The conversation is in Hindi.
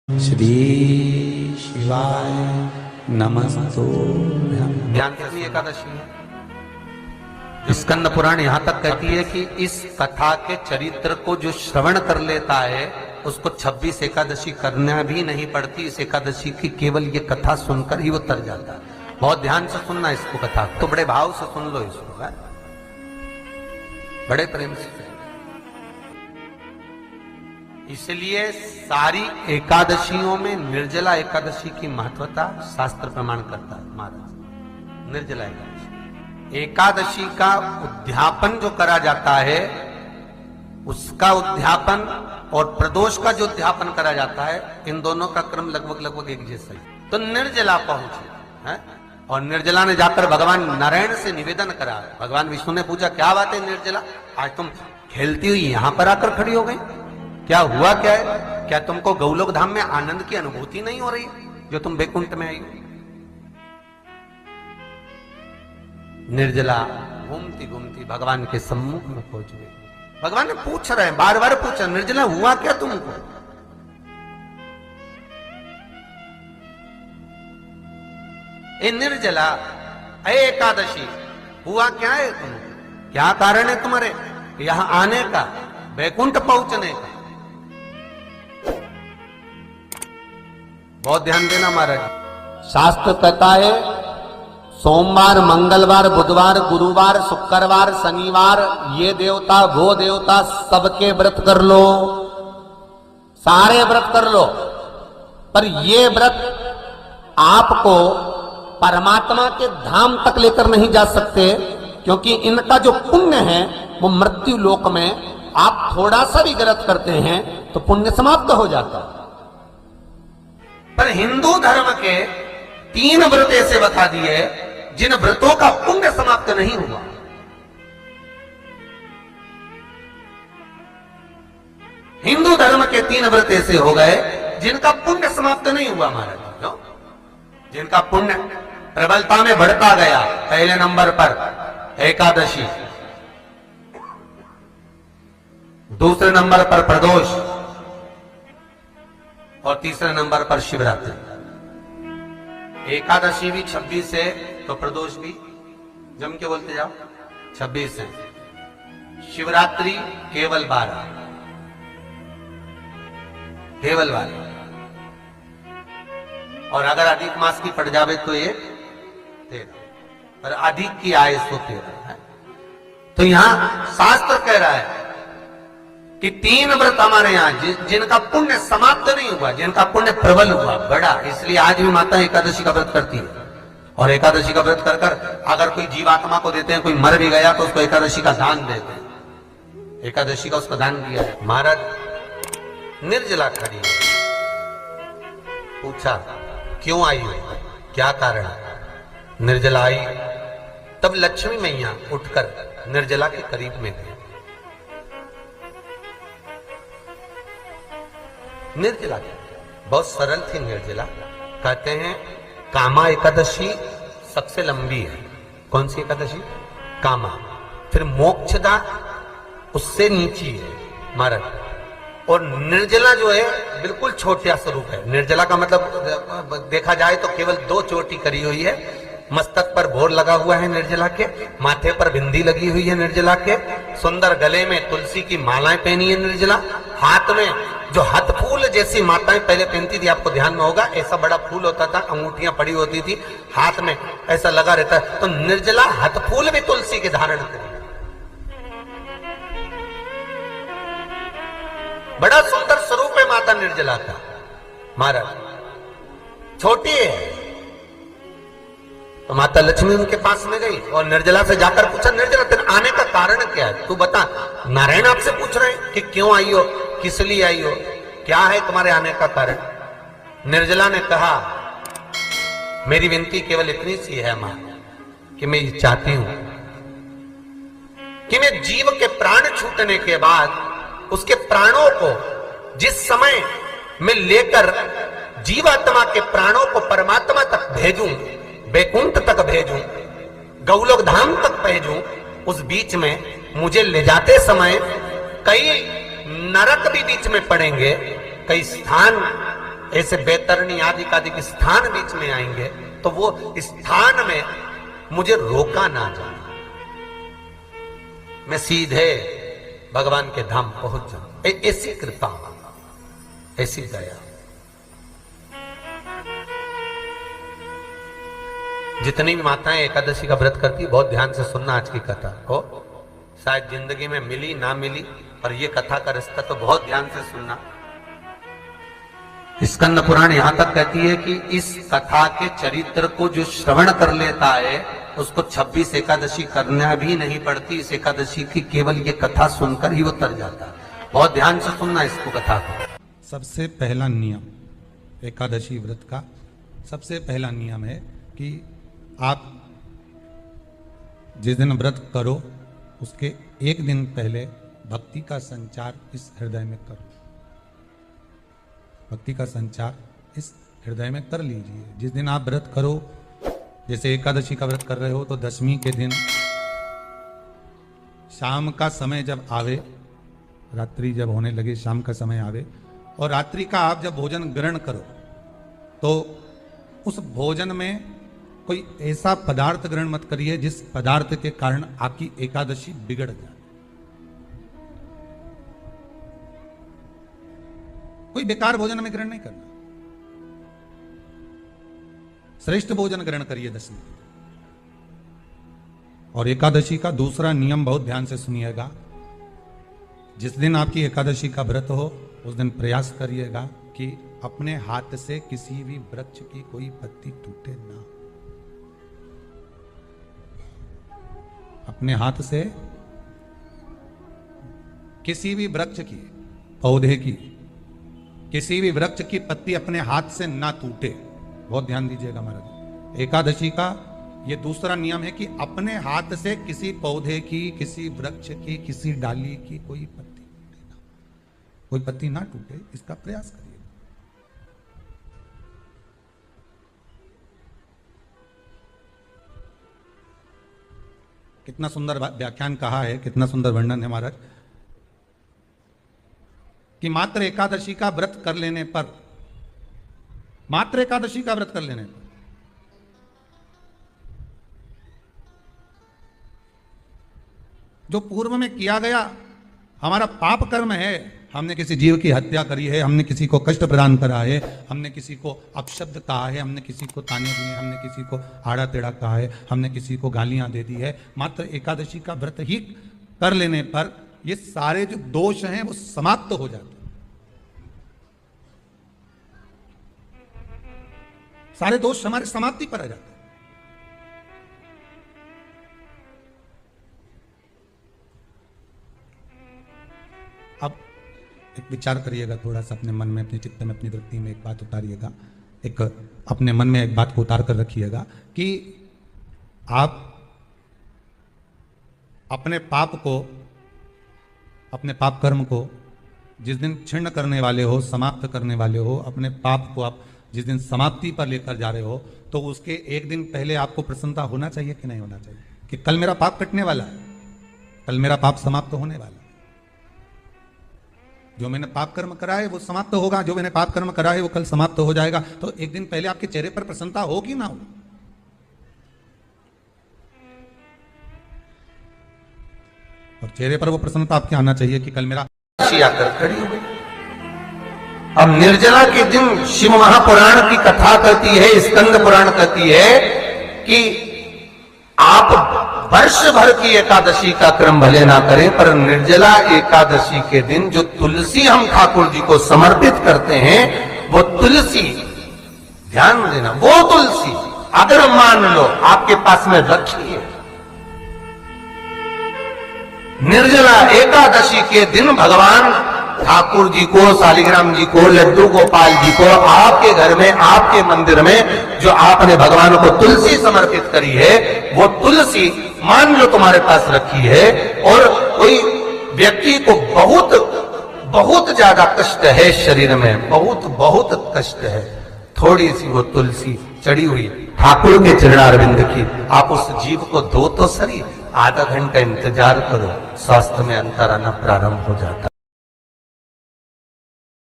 श्री शिवाय नमस्तुभ्यं। ध्यान रखनी एकादशी है। स्कंद पुराण यहाँ तक कहती है कि इस कथा के चरित्र को जो श्रवण कर लेता है उसको 26 एकादशी करना भी नहीं पड़ती। इस एकादशी की केवल ये कथा सुनकर ही वो तर जाता है। बहुत ध्यान से सुनना इसको, कथा तो बड़े भाव से सुन लो इसको, है? बड़े प्रेम से। इसलिए सारी एकादशियों में निर्जला एकादशी की महत्वता शास्त्र प्रमाण करता है। महाराज निर्जला एकादशी का उद्यापन जो करा जाता है, उसका उद्यापन और प्रदोष का जो उद्यापन करा जाता है, इन दोनों का क्रम लगभग एक जैसा ही। तो निर्जला पहुंचे है, और निर्जला ने जाकर भगवान नारायण से निवेदन करा। भगवान विष्णु ने पूछा, क्या बात है निर्जला, आज तुम खेलती हुई यहां पर आकर खड़ी हो गई, क्या हुआ क्या है? क्या तुमको गौलोक धाम में आनंद की अनुभूति नहीं हो रही जो तुम बैकुंठ में आई हो? निर्जला घूमती घूमती भगवान के सम्मुख में पहुंच गई। भगवान ने पूछ रहे हैं, बार बार पूछा, निर्जला हुआ क्या तुमको? ए निर्जला, ए एकादशी, हुआ क्या है तुमको? क्या कारण है तुम्हारे यहां आने का, बैकुंठ पहुंचने का? बहुत ध्यान देना महाराज। शास्त्र कहता है सोमवार, मंगलवार, बुधवार, गुरुवार, शुक्रवार, शनिवार, ये देवता वो देवता सबके व्रत कर लो, सारे व्रत कर लो, पर ये व्रत आपको परमात्मा के धाम तक लेकर नहीं जा सकते, क्योंकि इनका जो पुण्य है वो मृत्यु लोक में आप थोड़ा सा भी गलत करते हैं तो पुण्य समाप्त हो जाता है। पर हिंदू धर्म के 3 व्रत ऐसे बता दिए जिन व्रतों का पुण्य समाप्त नहीं हुआ। हिंदू धर्म के 3 व्रत ऐसे हो गए जिनका पुण्य समाप्त नहीं हुआ महाराज, जिनका पुण्य प्रबलता में बढ़ता गया। पहले नंबर पर एकादशी, दूसरे नंबर पर प्रदोष, और तीसरे नंबर पर शिवरात्रि। एकादशी भी 26 है तो प्रदोष भी जम के बोलते जाओ 26 है। शिवरात्रि केवल 12, केवल 12, और अगर अधिक मास की पड़ जावे तो ये 13, पर अधिक की आय तो 13 है। तो यहां शास्त्र कह रहा है कि 3 व्रत हमारे यहाँ जिनका पुण्य समाप्त नहीं हुआ, जिनका पुण्य प्रबल हुआ, बड़ा। इसलिए आज भी माता एकादशी का व्रत करती है, और एकादशी का व्रत कर कर अगर कोई जीवात्मा को देते हैं, कोई मर भी गया तो उसको एकादशी का दान देते हैं। एकादशी का उसका दान दिया है। महाराज निर्जला खड़ी है, पूछा क्यों आई हो, क्या कारण? निर्जला आई, तब लक्ष्मी मैया उठकर निर्जला के करीब में गई। निर्जला बहुत सरल थी निर्जला। कहते हैं कामा एकादशी सबसे लंबी है। कौन सी एकादशी? कामा। फिर मोक्षदा उससे नीची है महाराज, और निर्जला जो है बिल्कुल छोटा स्वरूप है। निर्जला का मतलब देखा जाए तो केवल 2 चोटी करी हुई है। मस्तक पर भोर लगा हुआ है निर्जला के, माथे पर बिंदी लगी हुई है निर्जला के, सुंदर गले में तुलसी की मालाएं पहनी है निर्जला, हाथ में जो हाथ फूल जैसी माताएं पहले पहनती थी, आपको ध्यान में होगा, ऐसा बड़ा फूल होता था, अंगूठियां पड़ी होती थी, हाथ में ऐसा लगा रहता है। तो निर्जला हाथ फूल भी तुलसी के धारण करी, बड़ा सुंदर स्वरूप है माता निर्जला का महाराज। छोटी है तो माता लक्ष्मी उनके पास में गई और निर्जला से जाकर पूछा, निर्जला तेरे आने का कारण क्या है, तू बता। नारायण आपसे पूछ रहे हैं कि क्यों आई हो, किस लिए आई हो, क्या है तुम्हारे आने का कारण? निर्जला ने कहा, मेरी विनती केवल इतनी सी है मां, कि मैं ये चाहती हूं कि मैं जीव के प्राण छूटने के बाद उसके प्राणों को जिस समय मैं लेकर जीवात्मा के प्राणों को परमात्मा तक भेजूं, बैकुंठ तक भेजूं, गौलोक धाम तक भेजूं, उस बीच में मुझे ले जाते समय कई नरक भी बीच में पड़ेंगे, कई स्थान ऐसे बैतरणी आदि के स्थान बीच में आएंगे तो वो स्थान में मुझे रोका ना जाए, मैं सीधे भगवान के धाम पहुंच जाऊं। ऐसी कृपा, ऐसी दया। जितनी भी माताएं एकादशी का व्रत करती, बहुत ध्यान से सुनना आज की कथा को, शायद जिंदगी में मिली ना मिली, पर ये कथा का रिश्ता तो बहुत ध्यान से सुनना। स्कंद पुराण यहां तक कहती है कि इस कथा के चरित्र को जो श्रवण कर लेता है उसको 26 एकादशी करना भी नहीं पड़ती। इस एकादशी की केवल ये कथा सुनकर ही वो तर जाता है। बहुत ध्यान से सुनना इसको, कथा को। सबसे पहला नियम एकादशी व्रत का, सबसे पहला नियम है कि आप जिस दिन व्रत करो उसके एक दिन पहले भक्ति का संचार इस हृदय में करो। भक्ति का संचार इस हृदय में कर लीजिए। जिस दिन आप व्रत करो, जैसे एकादशी का व्रत कर रहे हो तो दशमी के दिन शाम का समय जब आवे, रात्रि जब होने लगे, शाम का समय आवे और रात्रि का आप जब भोजन ग्रहण करो तो उस भोजन में कोई ऐसा पदार्थ ग्रहण मत करिए जिस पदार्थ के कारण आपकी एकादशी बिगड़ जाए। कोई बेकार भोजन में ग्रहण नहीं करना, श्रेष्ठ भोजन ग्रहण करिए दशमी। और एकादशी का दूसरा नियम बहुत ध्यान से सुनिएगा। जिस दिन आपकी एकादशी का व्रत हो उस दिन प्रयास करिएगा कि अपने हाथ से किसी भी वृक्ष की कोई पत्ती टूटे ना। अपने हाथ से किसी भी वृक्ष की, पौधे की, किसी भी वृक्ष की पत्ती अपने हाथ से ना टूटे। बहुत ध्यान दीजिएगा महाराज। एकादशी का ये दूसरा नियम है कि अपने हाथ से किसी पौधे की, किसी वृक्ष की, किसी डाली की कोई पत्ती टूटे ना, कोई पत्ती ना टूटे, इसका प्रयास करिए। कितना सुंदर व्याख्यान कहा है, कितना सुंदर वर्णन है महाराज कि मात्र एकादशी का व्रत कर लेने पर, मात्र एकादशी का व्रत कर लेने पर जो पूर्व में किया गया हमारा पाप कर्म है, हमने किसी जीव की हत्या करी है, हमने किसी को कष्ट प्रदान करा है, हमने किसी को अपशब्द कहा है, हमने किसी को ताने दिए, हमने किसी को आड़ा टेढ़ा कहा है, हमने किसी को गालियां दे दी है, मात्र एकादशी का व्रत ही कर लेने पर ये सारे जो दोष हैं वो समाप्त हो जाते हैं। सारे दोष हमारे समाप्ति पर आ जाते हैं। अब एक विचार करिएगा थोड़ा सा अपने मन में, अपने चित्त में, अपनी वृत्ति में एक बात उतारिएगा। एक अपने मन में एक बात को उतार कर रखिएगा कि आप अपने पाप को, अपने पाप कर्म को जिस दिन छिन्न करने वाले हो, समाप्त करने वाले हो, अपने पाप को आप जिस दिन समाप्ति पर लेकर जा रहे हो तो उसके एक दिन पहले आपको प्रसन्नता होना चाहिए कि नहीं होना चाहिए कि कल मेरा पाप कटने वाला है, कल मेरा पाप समाप्त होने वाला है। जो मैंने पाप कर्म करा है वो समाप्त होगा, जो मैंने पाप कर्म करा है वो कल समाप्त हो जाएगा। तो एक दिन पहले आपके चेहरे पर प्रसन्नता हो कि ना हो? और चेहरे पर वो प्रसन्नता आपके आना चाहिए कि कल मेरा आकर खड़ी हो गई। अब निर्जला के दिन शिव महापुराण की कथा कहती है, स्कंद पुराण कहती है कि आप वर्ष भर की एकादशी का क्रम भले ना करें, पर निर्जला एकादशी के दिन जो तुलसी हम ठाकुर जी को समर्पित करते हैं, वो तुलसी, ध्यान देना, वो तुलसी अगर मान लो आपके पास में रखी है, निर्जला एकादशी के दिन भगवान ठाकुर जी को, शालिग्राम जी को, लड्डू गोपाल जी को आपके घर में, आपके मंदिर में जो आपने भगवान को तुलसी समर्पित करी है, वो तुलसी मान लो तुम्हारे पास रखी है और कोई व्यक्ति को बहुत बहुत ज्यादा कष्ट है शरीर में, बहुत बहुत कष्ट है, थोड़ी सी वो तुलसी चढ़ी हुई ठाकुर के चरणारविंद की, आप उस जीव को दो तो सही, आधा घंटा इंतजार करो, स्वास्थ्य में अंतर आना प्रारंभ हो जाता है।